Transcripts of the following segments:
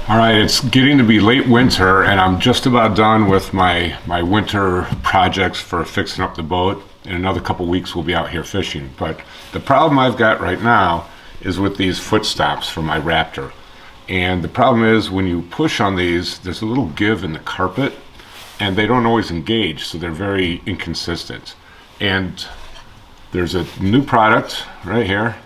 All right, it's getting to be late winter, and I'm just about done with my winter projects for fixing up the boat. In another couple weeks, we'll be out here fishing. But the problem I've got right now is with these foot stops for my Raptor. And the problem is when you push on these, there's a little give in the carpet, and they don't always engage, so they're very inconsistent. And there's a new product right here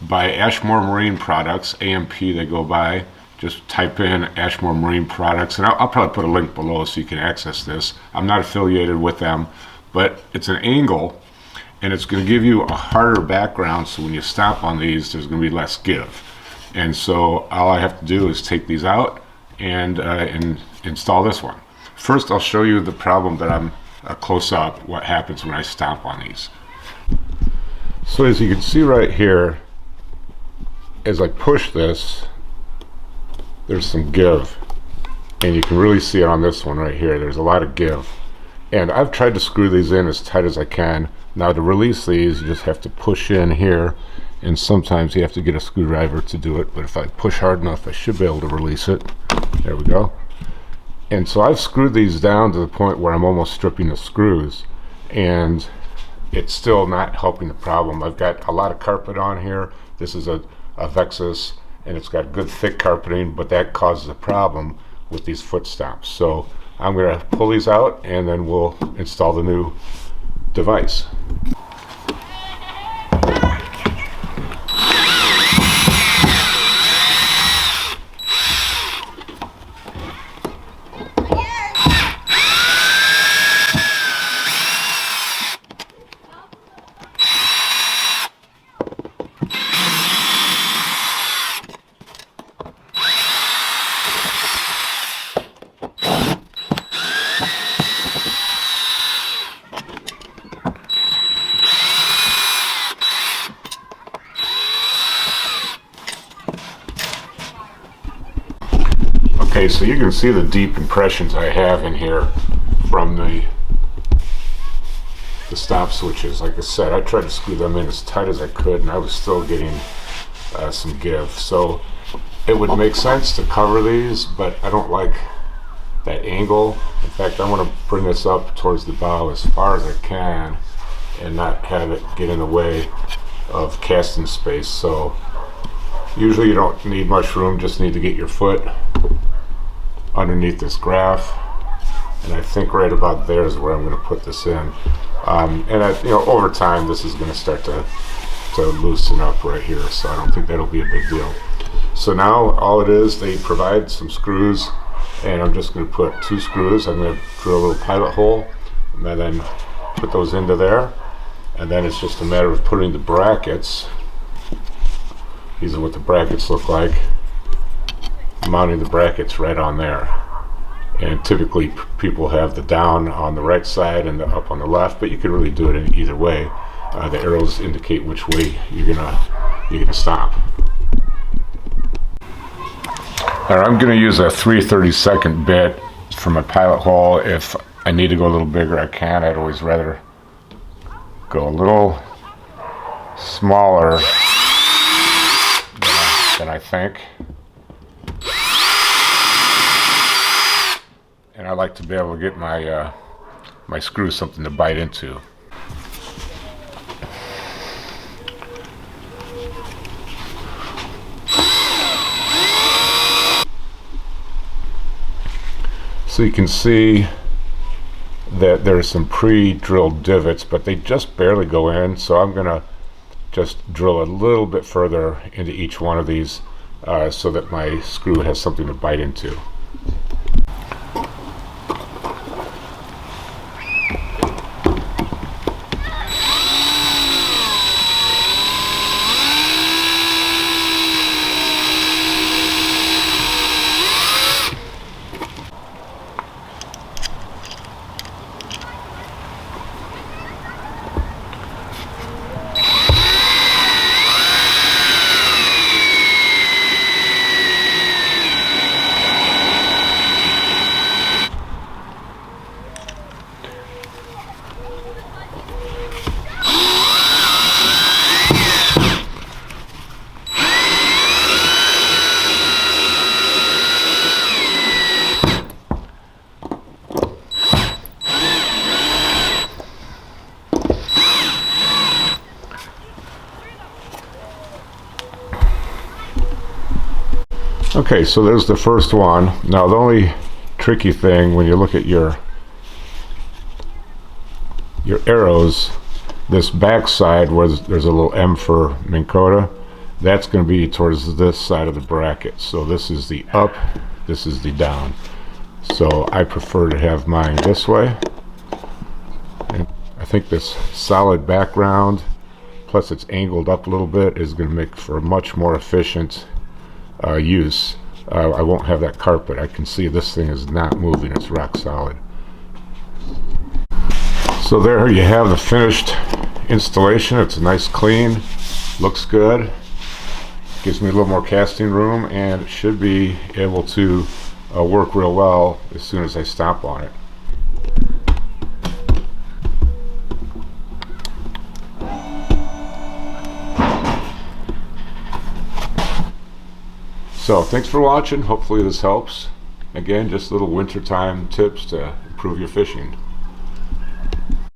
by Ashmore Marine Products, AMP they go by. Just type in Ashmore Marine Products, and I'll probably put a link below so you can access this. I'm not affiliated with them, but it's an angle, and it's going to give you a harder background, so when you stop on these, there's going to be less give. And so all I have to do is take these out and install this one. First, I'll show you the problem that I'm close up, what happens when I stomp on these. So as you can see right here, as I push this, there's some give, and you can really see it on this one right here. There's a lot of give, and I've tried to screw these in as tight as I can. Now to release these, you just have to push in here, and sometimes you have to get a screwdriver to do it, but if I push hard enough, I should be able to release it. There we go. And so I've screwed these down to the point where I'm almost stripping the screws, and it's still not helping the problem. I've got a lot of carpet on here. This is a Vexus, and it's got good thick carpeting, but that causes a problem with these foot stomps. So I'm going to pull these out, and then we'll install the new device. Okay, so you can see the deep impressions I have in here from the stop switches. Like I said, I tried to screw them in as tight as I could, and I was still getting some give. So it would make sense to cover these, but I don't like that angle. In fact, I want to bring this up towards the bow as far as I can and not have it get in the way of casting space. So usually you don't need much room, just need to get your foot underneath this graph, and I think right about there is where I'm going to put this in. Over time this is going to start to loosen up right here, so I don't think that'll be a big deal. So now all it is, they provide some screws, and I'm just going to put 2 screws. I'm going to drill a little pilot hole and then put those into there, and then it's just a matter of putting the brackets. These are what the brackets look like. Mounting the brackets right on there, and typically people have the down on the right side and the up on the left, but you can really do it in either way. The arrows indicate which way you're gonna stop. Now I'm gonna use a 3/32 bit for my pilot hole. If I need to go a little bigger, I can. I'd always rather go a little smaller than I think. And I like to be able to get my my screw something to bite into. So you can see that there's some pre-drilled divots, but they just barely go in. So I'm gonna just drill a little bit further into each one of these so that my screw has something to bite into. Okay, so there's the first one. Now the only tricky thing when you look at your arrows, this back side where there's a little M for Minn Kota, that's going to be towards this side of the bracket. So this is the up, this is the down. So I prefer to have mine this way. And I think this solid background, plus it's angled up a little bit, is going to make for a much more efficient use. I won't have that carpet. I can see this thing is not moving. It's rock solid. So there you have the finished installation. It's nice, clean, looks good, gives me a little more casting room, and it should be able to work real well as soon as I stomp on it. So thanks for watching. Hopefully this helps. Again, just little wintertime tips to improve your fishing.